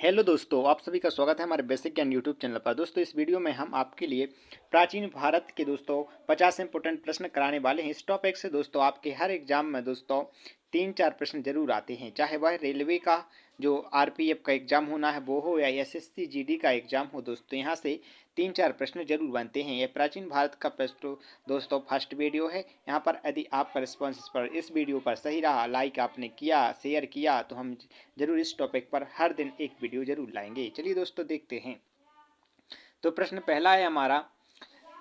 Hello दोस्तों, आप सभी का स्वागत है हमारे बेसिक ज्ञान यूट्यूब चैनल पर। दोस्तों, इस वीडियो में हम आपके लिए प्राचीन भारत के दोस्तों 50 इंपोर्टेंट प्रश्न कराने वाले हैं। इस टॉपिक से दोस्तों आपके हर एग्जाम में दोस्तों 3-4 प्रश्न जरूर आते हैं, चाहे वह रेलवे का जो आरपीएफ का एग्जाम होना है वो हो या एसएससी जीडी का एग्जाम हो। दोस्तों यहाँ से 3-4 प्रश्न जरूर बनते हैं। यह प्राचीन भारत का प्रश्न दोस्तों फर्स्ट वीडियो है। यहाँ पर यदि आपका रिस्पॉन्स पर इस वीडियो पर सही रहा, लाइक आपने किया, शेयर किया, तो हम जरूर इस टॉपिक पर हर दिन एक वीडियो जरूर लाएंगे। चलिए दोस्तों देखते हैं। तो प्रश्न पहला है हमारा,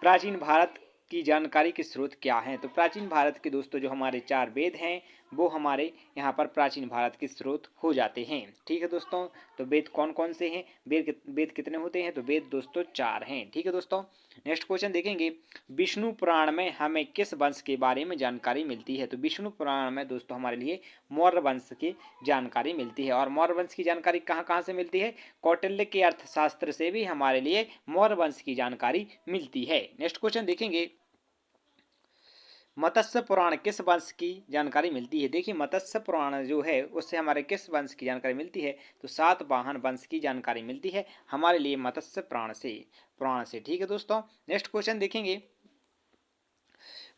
प्राचीन भारत की जानकारी के स्रोत क्या हैं। तो प्राचीन भारत के दोस्तों जो हमारे 4 वेद हैं वो हमारे यहाँ पर प्राचीन भारत के स्रोत हो जाते हैं। ठीक है दोस्तों, तो वेद कौन कौन से हैं, वेद कितने होते हैं, तो वेद दोस्तों 4 हैं। ठीक है दोस्तों, नेक्स्ट क्वेश्चन देखेंगे, विष्णु पुराण में हमें किस वंश के बारे में जानकारी मिलती है। तो विष्णु पुराण में दोस्तों हमारे लिए मौर्य वंश की जानकारी मिलती है। और मौर्य वंश की जानकारी कहाँ कहाँ से मिलती है, कौटिल्य के अर्थशास्त्र से भी हमारे लिए मौर्य वंश की जानकारी मिलती है। नेक्स्ट क्वेश्चन देखेंगे, मत्स्य पुराण किस वंश की जानकारी मिलती है। देखिए मत्स्य पुराण जो है उससे हमारे किस वंश की जानकारी मिलती है, तो सातवाहन वंश की जानकारी मिलती है हमारे लिए मत्स्य पुराण से। ठीक है दोस्तों, नेक्स्ट क्वेश्चन देखेंगे,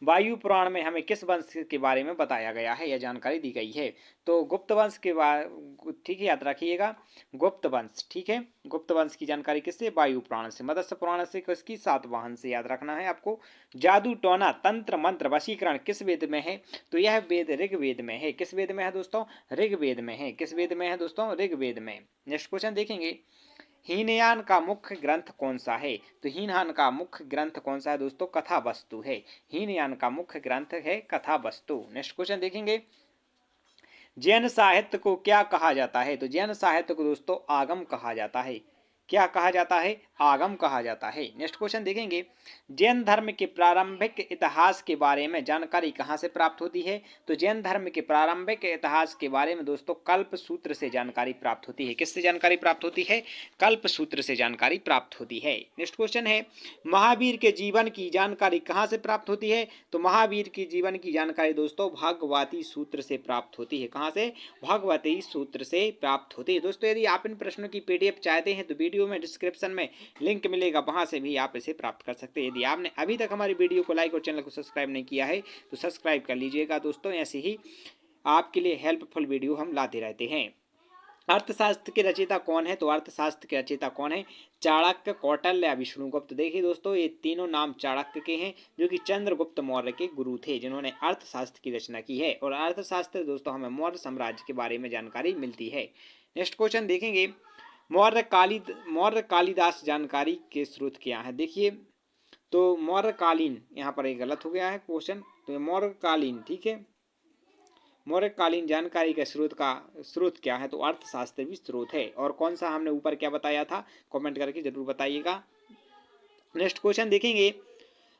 वायु पुराण में हमें किस वंश के बारे में बताया गया है, यह जानकारी दी गई है। तो गुप्त वंश के ठीक है, याद रखिएगा गुप्त वंश। ठीक है, गुप्त वंश की जानकारी किससे, वायु पुराण से। मत्स्य पुराण से, किसकी, सातवाहन से, याद रखना है आपको। जादू टोना तंत्र मंत्र वशीकरण किस वेद में है, तो यह वेद ऋग्वेद में है। किस वेद में है दोस्तों, ऋग्वेद में है। किस वेद में है दोस्तों, ऋग्वेद में। नेक्स्ट क्वेश्चन देखेंगे, हीनयान का मुख्य ग्रंथ कौन सा है। तो हीनयान का मुख्य ग्रंथ कौन सा है दोस्तों, कथा वस्तु है। हीनयान का मुख्य ग्रंथ है कथा वस्तु। नेक्स्ट क्वेश्चन देखेंगे, जैन साहित्य को क्या कहा जाता है। तो जैन साहित्य को दोस्तों आगम कहा जाता है। क्या कहा जाता है, आगम कहा जाता है। नेक्स्ट क्वेश्चन देखेंगे, जैन धर्म के प्रारंभिक इतिहास के बारे में जानकारी कहाँ से प्राप्त होती है। तो जैन धर्म के प्रारंभिक इतिहास के बारे में दोस्तों कल्प सूत्र से जानकारी प्राप्त होती है। किससे जानकारी प्राप्त होती है, कल्प सूत्र से जानकारी प्राप्त होती है। नेक्स्ट क्वेश्चन है, महावीर के जीवन की जानकारी कहाँ से प्राप्त होती है। तो महावीर के जीवन की जानकारी दोस्तों भागवती सूत्र से प्राप्त होती है। कहाँ से, भागवती सूत्र से प्राप्त होती है। दोस्तों यदि आप इन प्रश्नों की पीडीएफ चाहते हैं तो वीडियो में डिस्क्रिप्शन में लिंक मिलेगा, वहां से भी आप इसे प्राप्त कर सकते हैं। यदि आपने अभी तक हमारी वीडियो को लाइक और चैनल को सब्सक्राइब नहीं किया है तो सब्सक्राइब कर लीजिएगा। दोस्तों ऐसे ही आपके लिए हेल्पफुल वीडियो हम लाते रहते हैं। अर्थशास्त्र के रचयिता कौन है। तो अर्थशास्त्र के रचयिता कौन है, चाणक्य, कौटिल्य या विष्णुगुप्त। देखिए दोस्तों ये तीनों नाम चाणक्य के हैं, जो कि चंद्रगुप्त मौर्य के गुरु थे, जिन्होंने अर्थशास्त्र की रचना की है। और अर्थशास्त्र दोस्तों हमें मौर्य साम्राज्य के बारे में जानकारी मिलती है। नेक्स्ट क्वेश्चन देखेंगे, मौर्य कालिदास जानकारी के स्रोत क्या है। देखिए तो मौर्यकालीन, यहाँ पर एक गलत हो गया है क्वेश्चन, तो मौर्यकालीन, ठीक है, मौर्यकालीन जानकारी के स्रोत क्या है, तो अर्थशास्त्र भी स्रोत है। और कौन सा हमने ऊपर क्या बताया था, कमेंट करके जरूर बताइएगा। नेक्स्ट क्वेश्चन देखेंगे,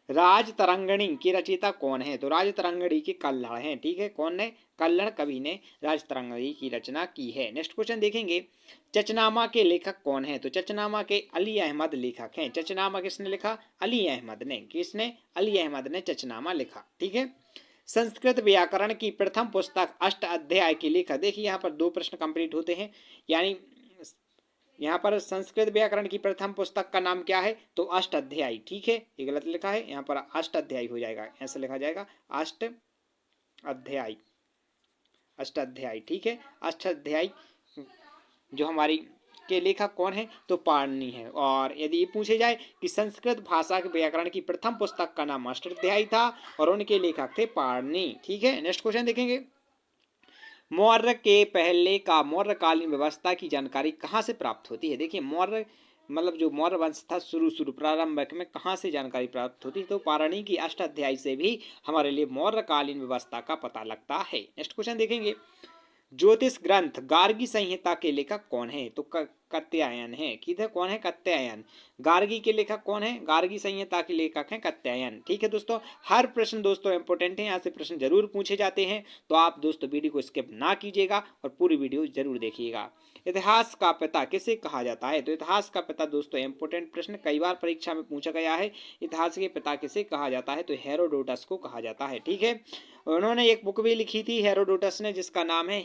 राजतरंगिणी की रचयिता कौन है। तो राजतरंगिणी के कल्हड़ हैं। ठीक है, कौन ने, कल्हड़ कवि ने राजतरंगिणी की रचना की है। नेक्स्ट क्वेश्चन देखेंगे, चचनामा के लेखक कौन है। तो चचनामा के अली अहमद लेखक हैं। चचनामा किसने लिखा, अली अहमद ने। किसने, अली अहमद ने चचनामा लिखा। ठीक है, संस्कृत व्याकरण की प्रथम पुस्तक अष्ट अध्याय की लेखक। देखिए यहाँ पर 2 प्रश्न कंप्लीट होते हैं, यानी यहाँ पर संस्कृत व्याकरण की प्रथम पुस्तक का नाम क्या है, तो अष्ट अध्यायी। ठीक है, ये गलत लिखा है, यहाँ पर अष्ट अध्यायी हो जाएगा, ऐसे लिखा जाएगा अष्ट अध्यायी, अष्ट अध्यायी। ठीक है, अष्ट अध्यायी जो हमारी के लेखक कौन है, तो पाणिनि है। और यदि ये पूछे जाए कि संस्कृत भाषा के व्याकरण की प्रथम पुस्तक का नाम अष्टाध्यायी था और उनके लेखक थे पाणिनि। ठीक है, नेक्स्ट क्वेश्चन देखेंगे, मौर्य के पहले का मौर्यकालीन व्यवस्था की जानकारी कहाँ से प्राप्त होती है। देखिए मौर्य मतलब जो मौर्य वंश था शुरू प्रारंभिक में कहाँ से जानकारी प्राप्त होती है, तो पाणिनि की अष्टाध्यायी से भी हमारे लिए मौर्यकालीन व्यवस्था का पता लगता है। नेक्स्ट क्वेश्चन देखेंगे, ज्योतिष ग्रंथ गार्गी संहिता के लेखक कौन है, तो कात्यायन है। किधर कौन है, कात्यायन। गार्गी के लेखक कौन है, गार्गी संहिता के लेखक हैं कात्यायन। ठीक है दोस्तों, हर प्रश्न दोस्तों इंपोर्टेंट है, यहाँ से प्रश्न जरूर पूछे जाते हैं, तो आप दोस्तों वीडियो को स्किप ना कीजिएगा और पूरी वीडियो जरूर देखिएगा। इतिहास का पिता किसे कहा जाता है। तो इतिहास का पिता दोस्तों इंपोर्टेंट प्रश्न, कई बार परीक्षा में पूछा गया है, इतिहास के पिता किसे कहा जाता है, तो हेरोडोटस को कहा जाता है। ठीक है, उन्होंने एक बुक भी लिखी थी हेरोडोटस ने, जिसका नाम है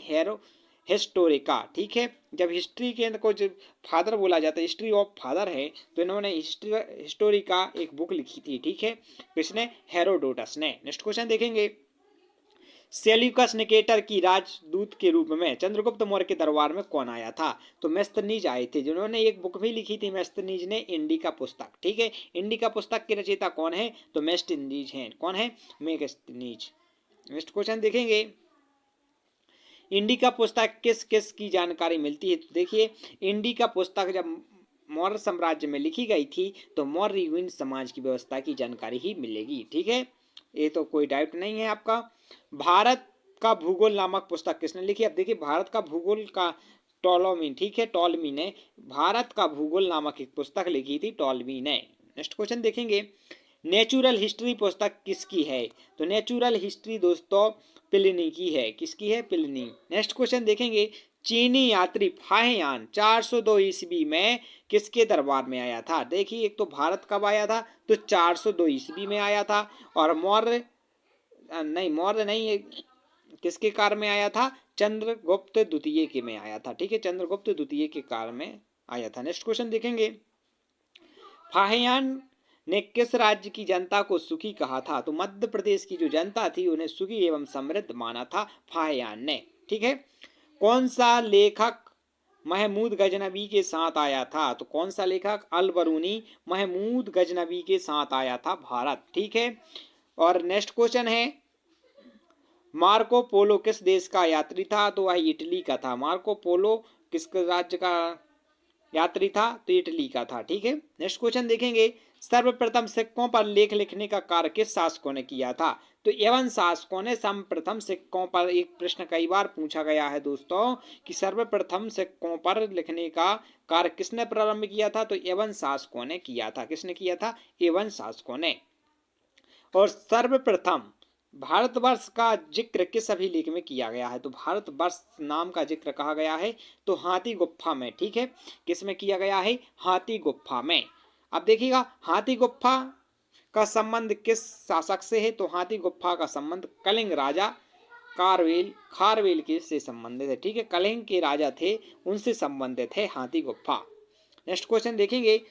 हिस्टोरिका, ठीक है। जब हिस्ट्री के को जब फादर बोला जाता है, हिस्ट्री ऑफ फादर है, तो इन्होंने हिस्टोरिका एक बुक लिखी थी, ठीक है। किसने? हेरोडोटस ने। नेक्स्ट क्वेश्चन देखेंगे, सेल्यूकस निकेटर की राजदूत के रूप में चंद्रगुप्त मौर्य के दरबार में कौन आया था? तो मेस्तनीज आए थे, जिन्होंने एक बुक भी लिखी थी मेस्तनीज ने, इंडिका पुस्तक, ठीक है। इंडिका पुस्तक के रचयिता कौन है? तो मेस्तनीज हैं। कौन है? मेगस्तीनीज। नेक्स्ट क्वेश्चन देखेंगे, इंडिका पुस्तक किस किस की जानकारी मिलती है? तो देखिए, इंडिका पुस्तक जब मौर्य साम्राज्य में लिखी गई थी तो मौर्य समाज की व्यवस्था की जानकारी ही मिलेगी, ठीक है। ये तो कोई डाउट नहीं है आपका। भारत का भूगोल नामक पुस्तक किसने लिखी? अब देखिए, भारत का भूगोल का टॉलमी, ठीक है, टॉलमी ने भारत का भूगोल नामक एक पुस्तक लिखी थी, टॉलमी ने। नेक्स्ट क्वेश्चन देखेंगे, नेचुरल हिस्ट्री पुस्तक किसकी है? तो नेचुरल हिस्ट्री दोस्तों प्लिनी की है। किसकी है? प्लिनी। नेक्स्ट क्वेश्चन देखेंगे, चीनी यात्री फाहियान 402 ईस्वी में किसके दरबार में आया था? देखिए, एक तो भारत कब आया था? तो 402 ईस्वी में आया था। और मौर्य नहीं, किसके काल में आया था? चंद्रगुप्त द्वितीय के में आया था, ठीक है। चंद्रगुप्त द्वितीय के काल में आया था। नेक्स्ट क्वेश्चन देखेंगे, फाहियान ने किस राज्य की जनता को सुखी कहा था? तो मध्य प्रदेश की जो जनता थी उन्हें सुखी एवं समृद्ध माना था फाहियान ने, ठीक है। कौन सा लेखक महमूद गजनबी के साथ आया था? तो कौन सा लेखक? अल बरूनी महमूद गजनबी के साथ आया था भारत, ठीक है। और नेक्स्ट क्वेश्चन है, मार्को पोलो किस देश का यात्री था? तो वह इटली का था। मार्को पोलो किस राज्य का यात्री था? तो इटली का था, ठीक है। नेक्स्ट क्वेश्चन देखेंगे, सर्वप्रथम सिक्कों पर लेख लिखने का कार्य किस शासकों ने किया था? तो यवन शासकों ने सर्वप्रथम सिक्कों पर, एक प्रश्न कई बार पूछा गया है दोस्तों कि सर्वप्रथम सिक्कों पर लिखने का कार्य किसने प्रारंभ किया था? तो यवन शासकों ने किया था। किसने किया था? यवन शासकों ने। और सर्वप्रथम भारतवर्ष का जिक्र किस अभिलेख में किया गया है? तो भारतवर्ष नाम का जिक्र कहा गया है तो हाथी गुप्फा में, ठीक है। किस में किया गया है? हाथी गुप्फा में। अब देखिएगा, हाथी गुप्फा का संबंध किस शासक से है? तो हाथी गुप्फा का संबंध कलिंग राजा खारवेल के से संबंधित है, ठीक है। कलिंग के राजा थे, उनसे संबंधित है हाथी गुप्फा। नेक्स्ट क्वेश्चन देखेंगे,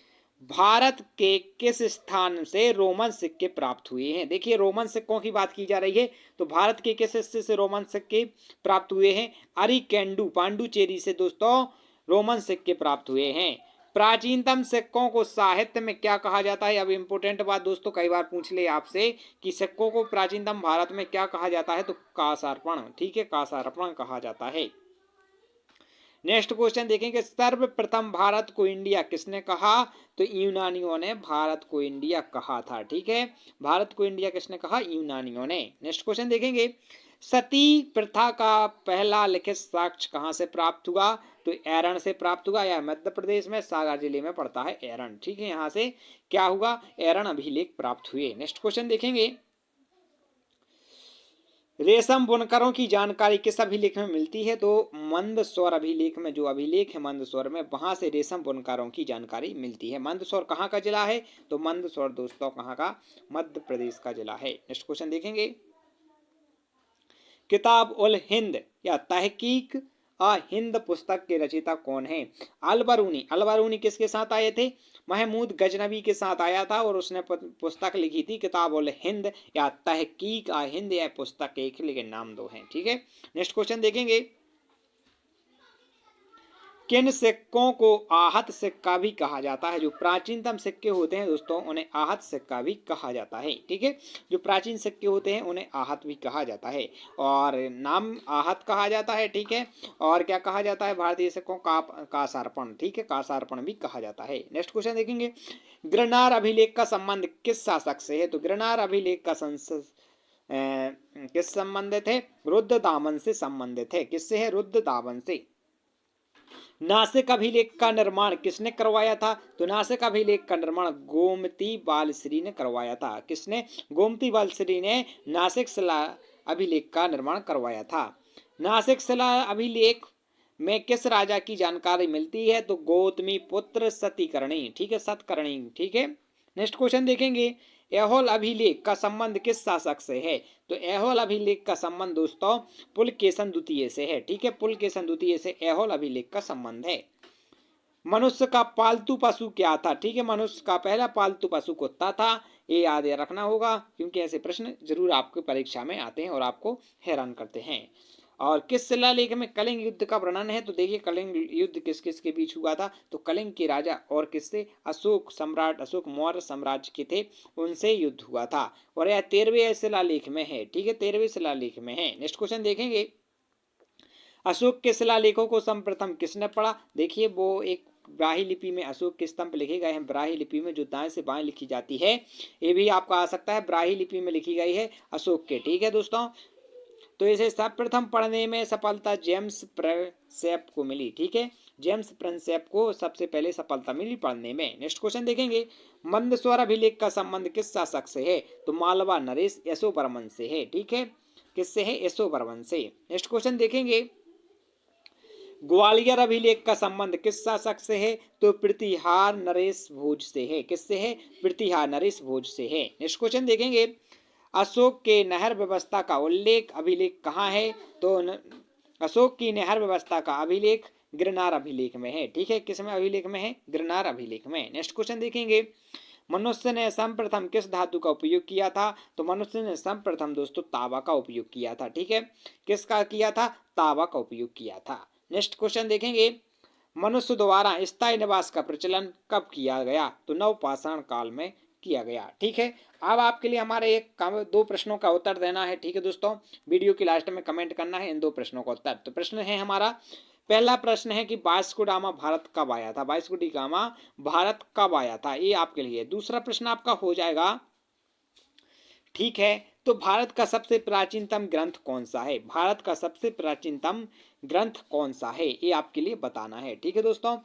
भारत के किस स्थान से रोमन सिक्के प्राप्त हुए हैं? देखिए, रोमन सिक्कों की बात की जा रही है तो भारत के किस हिस्से से रोमन सिक्के प्राप्त हुए हैं? अरिकेंडू पांडुचेरी से दोस्तों रोमन सिक्के प्राप्त हुए हैं। प्राचीनतम सिक्कों को साहित्य में क्या कहा जाता है? अब इंपोर्टेंट बात दोस्तों, कई बार पूछ ले आपसे कि सिक्कों को प्राचीनतम भारत में क्या कहा जाता है? तो कांसार्पण, ठीक है, कांसार्पण कहा जाता है। नेक्स्ट क्वेश्चन देखेंगे, सर्वप्रथम भारत को इंडिया किसने कहा? तो यूनानियों ने भारत को इंडिया कहा था, ठीक है। भारत को इंडिया किसने कहा? यूनानियों ने। नेक्स्ट क्वेश्चन देखेंगे, सती प्रथा का पहला लिखित साक्ष्य कहाँ से प्राप्त हुआ? तो एरण से प्राप्त हुआ, या मध्य प्रदेश में सागर जिले में पड़ता है एरण, ठीक है। यहाँ से क्या हुआ? एरण अभिलेख प्राप्त हुए। नेक्स्ट क्वेश्चन देखेंगे, रेशम बुनकरों की जानकारी किस अभिलेख में मिलती है? तो मंदसौर अभिलेख में, जो अभिलेख है मंदसौर में, वहां से रेशम बुनकरों की जानकारी मिलती है। मंदसौर कहाँ का जिला है? तो मंदसौर दोस्तों कहाँ का? मध्य प्रदेश का जिला है। नेक्स्ट क्वेश्चन देखेंगे, किताब उल हिंद या तहकीक अ हिंद पुस्तक के रचयिता कौन है? अलबरूनी किसके साथ आए थे? महमूद गजनबी के साथ आया था और उसने पुस्तक लिखी थी किताब उल हिंद या तहकीक अ हिंद। यह पुस्तक एक, लेकिन नाम दो हैं, ठीक है। नेक्स्ट क्वेश्चन देखेंगे, किन सिक्कों को आहत सिक्का भी कहा जाता है? जो प्राचीनतम सिक्के होते हैं दोस्तों उन्हें आहत सिक्का भी कहा जाता है, ठीक है। जो प्राचीन सिक्के होते हैं उन्हें आहत भी कहा जाता है, और नाम आहत कहा जाता है, ठीक है। और क्या कहा जाता है? भारतीय सिक्कों का कांसार्पण, ठीक है, कांसार्पण भी कहा जाता है। नेक्स्ट क्वेश्चन देखेंगे, गिरनार अभिलेख का संबंध किस शासक से है? तो गिरनार अभिलेख का किस संबंधित है? रुद्रदामन से संबंधित है। किससे है? रुद्रदामन से। नासिक अभिलेख का निर्माण किसने करवाया था? तो नासिक अभिलेख का निर्माण गोमती बालश्री ने करवाया था। किसने? गोमती बालश्री ने नासिक शिला अभिलेख का निर्माण करवाया था। नासिक शिला अभिलेख में किस राजा की जानकारी मिलती है? तो गौतमी पुत्र सतीकर्णी, ठीक है, सतकर्णी, ठीक है। नेक्स्ट क्वेश्चन देखेंगे, ऐहोल अभिलेख का संबंध किस शासक से है? तो ऐहोल अभिलेख का संबंध दोस्तों पुलकेशन द्वितीय से है। ठीक है, पुलकेशन द्वितीय से ऐहोल अभिलेख का संबंध है। मनुष्य का पालतू पशु क्या था? ठीक है, मनुष्य का पहला पालतू पशु कुत्ता था। ये याद रखना होगा क्योंकि ऐसे प्रश्न जरूर आपके परीक्षा में आते हैं और आपको हैरान करते हैं। और किस शिलालेख में कलिंग युद्ध का वर्णन है? तो देखिए कलिंग युद्ध किस किस के बीच हुआ था? तो कलिंग के राजा और किससे? अशोक सम्राट, अशोक मौर्य साम्राज्य के थे, उनसे युद्ध हुआ था। और यह 13वें शिलालेख में है। ठीक है, 13वें शिलालेख में है। नेक्स्ट क्वेश्चन देखेंगे, अशोक के शिलालेखों को सर्वप्रथम किसने पढ़ा? देखिए वो एक ब्राह्मी लिपि में अशोक के स्तंभ लिखे गए हैं, ब्राह्मी लिपि में जो दाएं से बाएं लिखी जाती है, ये भी आपका आ सकता है, ब्राह्मी लिपि में लिखी गई है अशोक के। ठीक है दोस्तों, तो इसे सर्वप्रथम पढ़ने में सफलता जेम्स प्रिंसेप को मिली। ठीक है, जेम्स प्रिंसेप को सबसे पहले सफलता मिली पढ़ने में। नेक्स्ट क्वेश्चन देखेंगे, मंदस्वर अभिलेख का संबंध किस शासक से है? तो मालवा नरेश यशोवर्मन से है। ठीक है, किससे है? यशोवर्मन से। नेक्स्ट क्वेश्चन देखेंगे, ग्वालियर अभिलेख का संबंध किस शासक से है? तो प्रतिहार नरेश भोज से है। किससे है? प्रतिहार नरेश भोज से है। नेक्स्ट क्वेश्चन देखेंगे, अशोक के नहर व्यवस्था का उल्लेख अभिलेख कहाँ है? तो अशोक की नहर व्यवस्था का अभिलेख गिरनार अभिलेख में है। ठीक है, किस में अभिलेख में है? गिरनार अभिलेख में। नेक्स्ट क्वेश्चन देखेंगे, मनुष्य ने सर्वप्रथम किस धातु का उपयोग किया था? तो मनुष्य ने सर्वप्रथम दोस्तों तांबा का उपयोग किया था। ठीक है, किसका किया था? तांबा का उपयोग किया था। नेक्स्ट क्वेश्चन देखेंगे, मनुष्य द्वारा स्थायी निवास का प्रचलन कब किया गया? तो नवपाषाण काल में किया गया। ठीक है, अब आपके लिए हमारे दो प्रश्नों का उत्तर देना है। ठीक है दोस्तों, वीडियो की लास्ट में कमेंट करना है इन दो प्रश्नों का उत्तर। तो प्रश्न है हमारा, पहला प्रश्न है कि वास्को डामा भारत कब आया था? वास्को डी गामा भारत कब आया था? ये आपके लिए। दूसरा प्रश्न आपका हो जाएगा, ठीक है, तो भारत का सबसे प्राचीनतम ग्रंथ कौन सा है? भारत का सबसे प्राचीनतम ग्रंथ कौन सा है? ये आपके लिए बताना है। ठीक है दोस्तों,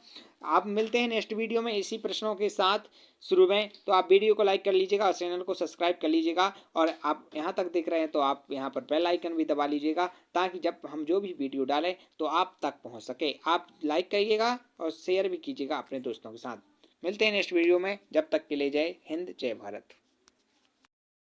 आप मिलते हैं नेक्स्ट वीडियो में इसी प्रश्नों के साथ शुरू में। तो आप वीडियो को लाइक कर लीजिएगा और चैनल को सब्सक्राइब कर लीजिएगा, और आप यहाँ तक देख रहे हैं तो आप यहाँ पर बेल आइकन भी दबा लीजिएगा, ताकि जब हम जो भी वीडियो डालें तो आप तक पहुँच सके। आप लाइक करिएगा और शेयर भी कीजिएगा अपने दोस्तों के साथ। मिलते हैं नेक्स्ट वीडियो में, जब तक के लिए जय हिंद जय भारत।